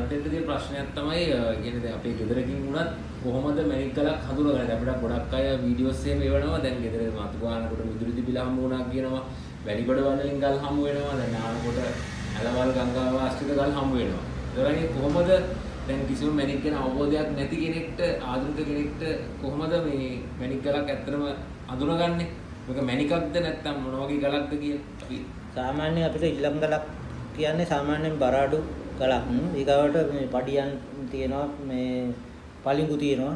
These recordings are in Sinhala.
අනිත් එක තියෙන ප්‍රශ්නයක් තමයි කියන්නේ දැන් අපේ ගෙදරකින් වුණත් කොහොමද මැණික් ගලක් හඳුනගන්නේ? අපිට ගොඩක් අය වීඩියෝස් එහෙම එවනවා. දැන් ගෙදර මතු ගන්නකොට මිදුළු තිබිලා හම්බ වුණා කියනවා. වැලිගොඩ වලින් ගල් හම්බ වෙනවා. දැන් නානකොට ඇලවල් ගංගාව ආශ්‍රිත ගල් හම්බ වෙනවා. ඒ වගේ කොහොමද දැන් කිසිම මැණික් ගැන අවබෝධයක් නැති කෙනෙක්ට ආධුනික කෙනෙක්ට කොහොමද මේ මැණික් ගලක් ඇත්තටම අඳුනගන්නේ? මේක මැණිකක්ද නැත්නම් මොන වගේ ගලක්ද කියලා අපි සාමාන්‍යයෙන් අපිට ඉල්ලම් ගලක් කියන්නේ සාමාන්‍යයෙන් බරාඩු ගලක්. ඊගාවට මේ පඩියන් තියෙනවා මේ පලිඟු තියෙනවා.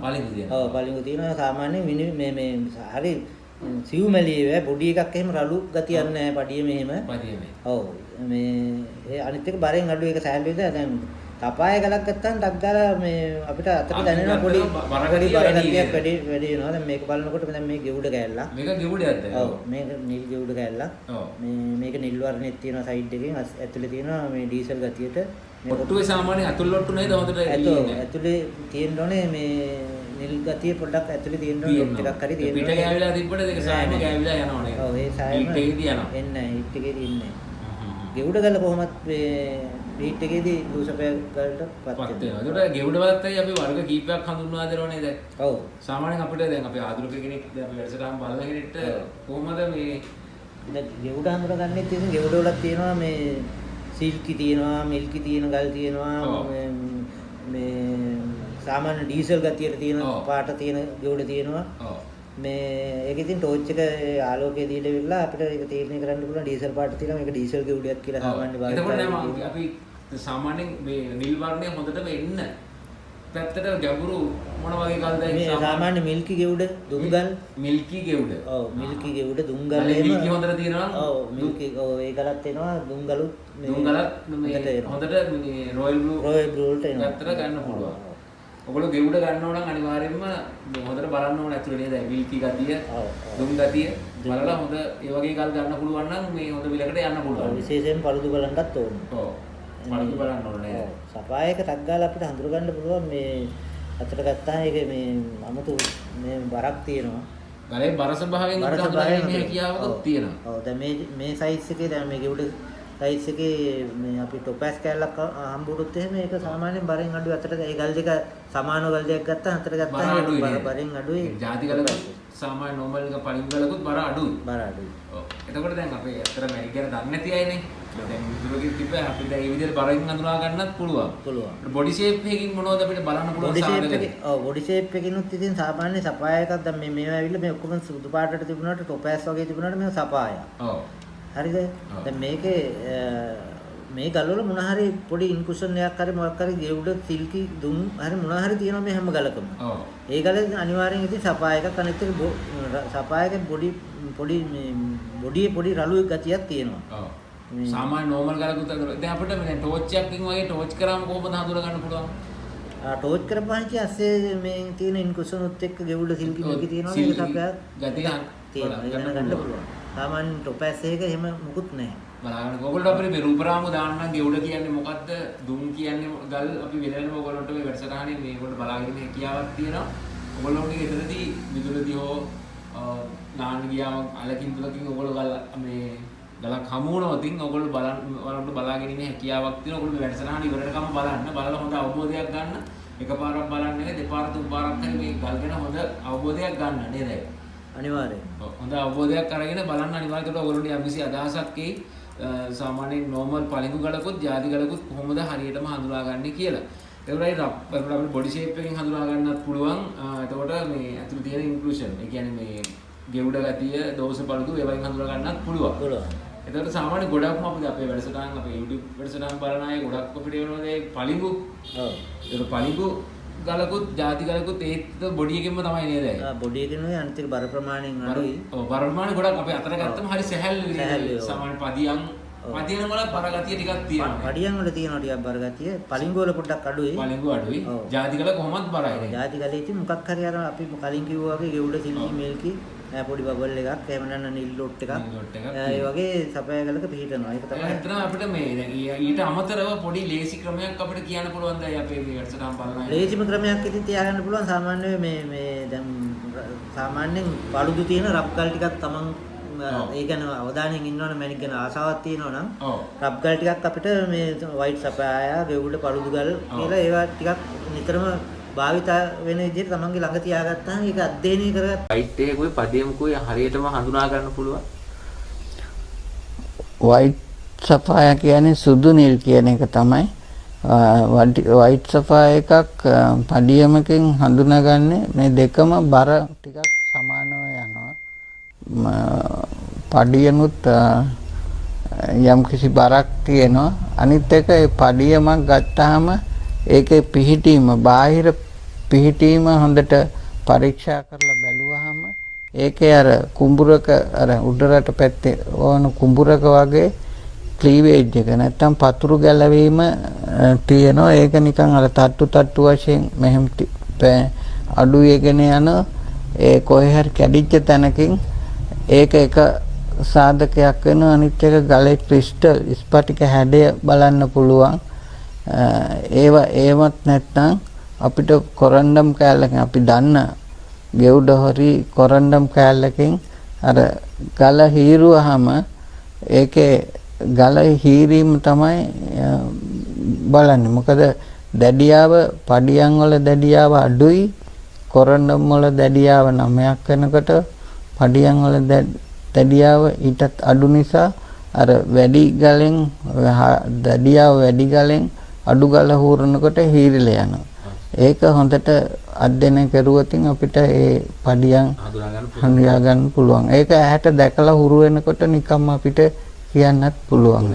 ඔව් පලිඟු තියෙනවා. සාමාන්‍යයෙන් මේ හරි සිව්මැලියේ වේ පොඩි එකක් එහෙම රළු ගතියක් නැහැ පඩිය මෙහෙම. ඔව් මේ ඒ අනිත් එක බරෙන් අඩු එක සෑහළු විතර දැන් තපාය ගලක් ගත්තාම ඩක් ගාලා මේ අපිට අතට දැනෙන පොඩි බරගතියක් වැඩි වෙනවා. දැන් මේක බලනකොට දැන් මේ ගෙවුඩ කෑල්ල. මේක ගෙවුඩයක්ද? ඔව් මේක නිල් ගෙවුඩ කෑල්ල. මේක නිල් වර්ණෙත් තියෙනවා සයිඩ් එකෙන් ඇතුලේ තියෙනවා මේ ඩීසල් ගතියට. ඔට්ටුවේ සාමාන්‍ය අතුල් ඔට්ටු නේද හොඳට එන්නේ. ඇතුලේ තියෙන්න ඕනේ මේ නිල් ගතිය පොඩ්ඩක් ඇතුලේ තියෙන්න ඕනේ ටිකක් හරි තියෙන්න. පිට ගෑවිලා තිබ්බට ඒක සායම ගෑවිලා යනවා නේද? ඔව් ඒ සායම හිට් එකේදී යනවා. එන්නේ නැහැ හිට් එකේදී ඉන්නේ. ගෙවුඩ ගල කොහොමත් මේ හිට් එකේදී ලූසපය ගලට පත් වෙනවා. ඒකට ගෙවුඩ වලත් අපි වර්ග කීපයක් හඳුන්වා දෙනවා නේද? ඔව්. සාමාන්‍යයෙන් අපිට දැන් අපේ ආධුනික කෙනෙක් දැන් අපි වැඩසටහන් බලන කෙනෙක්ට කොහොමද මේ දැන් ගෙවුඩ හඳුනගන්නේ තියෙන ගෙවුඩ වල තියෙනවා මේ සිල්කි තියෙනවා මිල්කි තියෙන ගල් තියෙනවා මේ සාමාන්‍ය ඩීසල් ගතියට තියෙන පාට තියෙන ගෙවුඩ තියෙනවා. මේ ඒක ඉතින් ටෝච් එක ආලෝකයේ දීලා ඉවරලා අපිට ඒක තීරණය කරන්න පුළුවන් ඩීසල් පාට තියෙනවා මේක ඩීසල් ගෙවුඩයක් කියලා සාමාන්‍ය භාෂාවෙන්. එතකොට නෑ අපි සාමාන්‍යයෙන් මේ නිල් වර්ණය හොඳටම එන්න පැත්තට ගැඹුරු මොන වගේ ගල්ද මේ සාමාන්‍ය මිල්කි ගෙවුඩ දුම්ගල් මිල්කි ගෙවුඩ. ඔව් මිල්කි ගෙවුඩ දුම්ගල් මිල්කි හොඳට තියෙනවා. ඔව් මිල්කි ඔව් ඒ ගලත් එනවා දුම්ගලුත් දුම්ගලත් මේ හොඳට මේ රොයල් බ්ලූ වලට එනවා. පැත්තට ගන්න පුළුවන්. ඔයගොල්ලෝ ගෙවුඩ ගන්නව නම් අනිවාර්යයෙන්ම හොඳට බලන්න ඕන ඇතුලේ නේද? මිල්කි ගතිය, දුම් ගතිය බලලා හොඳ ඒ වගේ ගල් ගන්න පුළුවන් නම් මේ හොඳ විලකට යන්න පුළුවන්. විශේෂයෙන් පළුදු බලන්නත් ඕනේ. ඔව්. පළුදු බලන්න ඕනේ. සපායක ටක් ගාලා අපිට හඳුර ගන්න පුළුවන් මේ අතට ගත්තාම ඒක මේ අමුතු මේ බරක් තියෙනවා. ගලේ බර ස්වභාවයෙන් හඳුනගන්න හැකියාවකුත් තියෙනවා. ඔව් දැන් මේ සයිස් එකේ දැන් මේ ගෙවුඩ සයිස් එකේ මේ අපි ටොපෑස් කැලක් හම්බුනොත් එහෙම ඒක සාමාන්‍යයෙන් බරෙන් අඩුයි අතට ඒ ගල් දෙක සමානව ගල් දෙකක් ගත්තා අතට ගත්තා බරෙන් අඩුයි. ජාති ගලක සාමාන්‍ය නෝමල් එක පරිංග ගලකුත් බර අඩුයි. බර අඩුයි. ඔව්. එතකොට දැන් අපේ අතර මැණික් ගැන දන්නේ නැති අයනේ. දැන් විදුරකින් තිබ්බ අපිට මේ විදිහට බරෙන් හඳුනා ගන්නත් පුළුවන්. බොඩි ෂේප් එකකින් මොනවද අපිට බලන්න පුළුවන් සාධක? ඔව් බොඩි ෂේප් එකකිනුත් ඉතින් සාමාන්‍ය සපාය එකක් දැන් මේවා ඇවිල්ලා මේ ඔක්කොම සුදු පාටට තිබුණාට ටොපෑස් වගේ තිබුණාට මේවා සපාය. ඔව්. හරිද? දැන් මේකේ මේ ගල්වල මොන හරි පොඩි ඉන්කුෂන් එකක් හරි මොකක් හරි ගෙවුඩ සිල්කි දුම් හරි මොන හරි තියෙනවා මේ හැම ගලකම. ඔව්. ඒ ගල අනිවාර්යෙන් ඉතින් සපාය එකක් අනිත් එක සපායගේ පොඩි මේ බොඩියේ පොඩි රළු ගතියක් තියෙනවා. ඔව්. සාමාන්‍ය නෝමල් ගලකුත් දැන් අපිට මේ ටෝච් එකකින් වගේ ටෝච් කරාම කොහොමද හඳුනා ගන්න පුළුවන්? ටෝච් කරපුවාම ඉතින් ඇස්සේ මේ තියෙන ඉන්කුෂන් උත් එක්ක ගෙවුඩ සිල්කි මේක තියෙනවා ඒක සපයක් ගතිය තියෙනවා ඒක ගන්න පුළුවන්. සාමාන්‍ය ටොපෑස් එක එහෙම මුකුත් නැහැ. බලන්න ඕගොල්ලෝ අපේ මේ රූපරාමු දාන්න නම් ගෙවුඩ කියන්නේ මොකද්ද? දුම් කියන්නේ ගල් අපි වෙනම ඕගොල්ලන්ට මේ වැඩසටහනේ මේකට බලාගෙන ඉන්න හැකියාවක් තියෙනවා. ඕගොල්ලෝගේ ගෙදරදී විදුලදී හෝ නාන්න ගියාම අලකින් තුලකින් ඕගොල්ලෝ ගල් මේ ගලක් හමු වුණොත් ඉතින් ඕගොල්ලෝ බලන්න බලාගෙන ඉන්න හැකියාවක් තියෙනවා. ඕගොල්ලෝ මේ වැඩසටහන ඉවරනකම් බලලා හොඳ අවබෝධයක් ගන්න. එකපාරක් බලන්නේ නැහැ දෙපාර තුන් පාරක් හරි මේ ගල් ගැන හොඳ අවබෝධයක් ගන්න නේද? අනිවාර්යයෙන්. හොඳ අවබෝධයක් අරගෙන බලන්න අනිවාර්යයෙන් ඕගොල්ලෝට යම්කිසි අදහසක් එයි. සාමාන්‍යයෙන් නෝමල් පලිඟු ගලකුත් ජාති ගලකුත් කොහොමද හරියටම හඳුනාගන්නේ කියලා. ඒකයි අපිට බොඩි ෂේප් එකෙන් හඳුනා ගන්නත් පුළුවන්. එතකොට මේ ඇතුළේ තියෙන ඉන්ක්ලූෂන් ඒ කියන්නේ මේ ගෙවුඩ ගතිය, දෝෂ පළුදු ඒවායින් හඳුනා ගන්නත් පුළුවන්. එතකොට සාමාන්‍ය ගොඩක්ම අපේ වැඩසටහන් අපේ YouTube වැඩසටහන් බලන අය ගොඩක් අපිට වෙනවා මේ පලිඟු. ඔව්. ඒක පලිඟු ගලකුත් ජාති ගලකුත් ඒත් බොඩි එකෙන්ම තමයි නේද? බොඩි එකෙන් නෙවෙයි අනිත් එක බර ප්‍රමාණයෙන් අඩුයි. ඔව් බර ප්‍රමාණය ගොඩක් අපේ අතර ගත්තම හරි සැහැල්ලුයි. සාමාන්‍ය පදියන් වල බර ගතිය ටිකක් තියෙනවා. පදියන් වල තියෙනවා ටිකක් බර ගතිය. පලිඟු වල පොඩ්ඩක් අඩුයි. පලිඟු අඩුයි. ජාති ගල කොහොමද බරයි? ජාති ගලේ ඉතින් මොකක් හරි අර අපි කලින් කිව්වා වගේ ගෙවුඩ සිල්කි මිල්කි පොඩි බබල් එකක් එහෙම නැත්නම් නිල් ඩොට් එකක් ඒ වගේ සපය ගලක පිහිටනවා. ඒක තමයි. ඇත්තටම අපිට මේ දැන් ඊට අමතරව පොඩි ලේසි ක්‍රමයක් අපිට කියන්න පුළුවන් දැන් අපේ මේ වැඩසටහන් බලන අය. ලේසිම ක්‍රමයක් ඉතින් තියාගන්න පුළුවන් සාමාන්‍යයෙන් මේ දැන් සාමාන්‍යයෙන් පළුදු තියෙන රබ් ගල් ටිකක් තමන් ඒ කියන්නේ අවධානයෙන් ඉන්නවනම් මැණික් ගැන ආසාවක් තියෙනවා නම් ඔව්. රබ් ගල් ටිකක් අපිට මේ වයිට් සපයාය, ගෙවුඩ පළුදු ගල් කියලා ඒවා ටිකක් නිතරම භාවිත වෙන විදිහට තමන්ගේ ළඟ තියාගත්තාම ඒක අධ්‍යයනය කරගත්ත වයිට් එකකුයි පඩියමකුයි හරියටම හඳුනා ගන්න පුළුවන්. වයිට් සෆායා කියන්නේ සුදු නිල් කියන එක තමයි. වයිට් සෆායා එකක් පඩියමකින් හඳුනාගන්නේ මේ දෙකම බර ටිකක් සමානව යනවා. පඩියනුත් යම් කිසි බරක් තියෙනවා. අනිත් එක ඒ පඩියමක් ගත්තාම ඒකේ පිහිටීම බාහිර පිහිටීම හොඳට පරීක්ෂා කරලා බැලුවාම ඒකේ අර කුඹුරක අර උඩරට පැත්තේ ඕන කුඹුරක වගේ ක්ලීවේජ් එක නැත්තම් පතුරු ගැලවීම තියෙනවා. ඒක නිකන් අර තට්ටු වශයෙන් මෙහෙම අඩු වෙගෙන යන ඒ කොහේ හරි කැඩිච්ච තැනකින් ඒක එක සාධකයක් වෙනවා. අනිත් එක ගලේ ක්‍රිස්ටල් ස්පටික හැඩය බලන්න පුළුවන්. ඒවත් නැත්නම් අපිට කොරන්ඩම් කෑල්ලකින් අපි දන්න ගෙවුඩ හොරි කොරන්ඩම් කෑල්ලකින් අර ගල හීරුවාම ඒකේ ගල හීරීම තමයි බලන්නේ. මොකද දැඩියාව පඩියන් වල දැඩියාව අඩුයි, කොරන්ඩම් වල දැඩියාව 9ක් වෙනකොට පඩියන් වල දැඩියාව ඊටත් අඩු නිසා අර වැඩි ගලෙන් දැඩියාව වැඩි ගලෙන් අඩු ගල හූරනකොට හීරිලා යනවා. ඒක හොඳට අධ්‍යයනය කරුවොත් අපිට ඒ පඩියන් හඳුනා ගන්න පුළුවන්. ඒක ඇහැට දැකලා හුරු වෙනකොට නිකම්ම අපිට කියන්නත් පුළුවන්.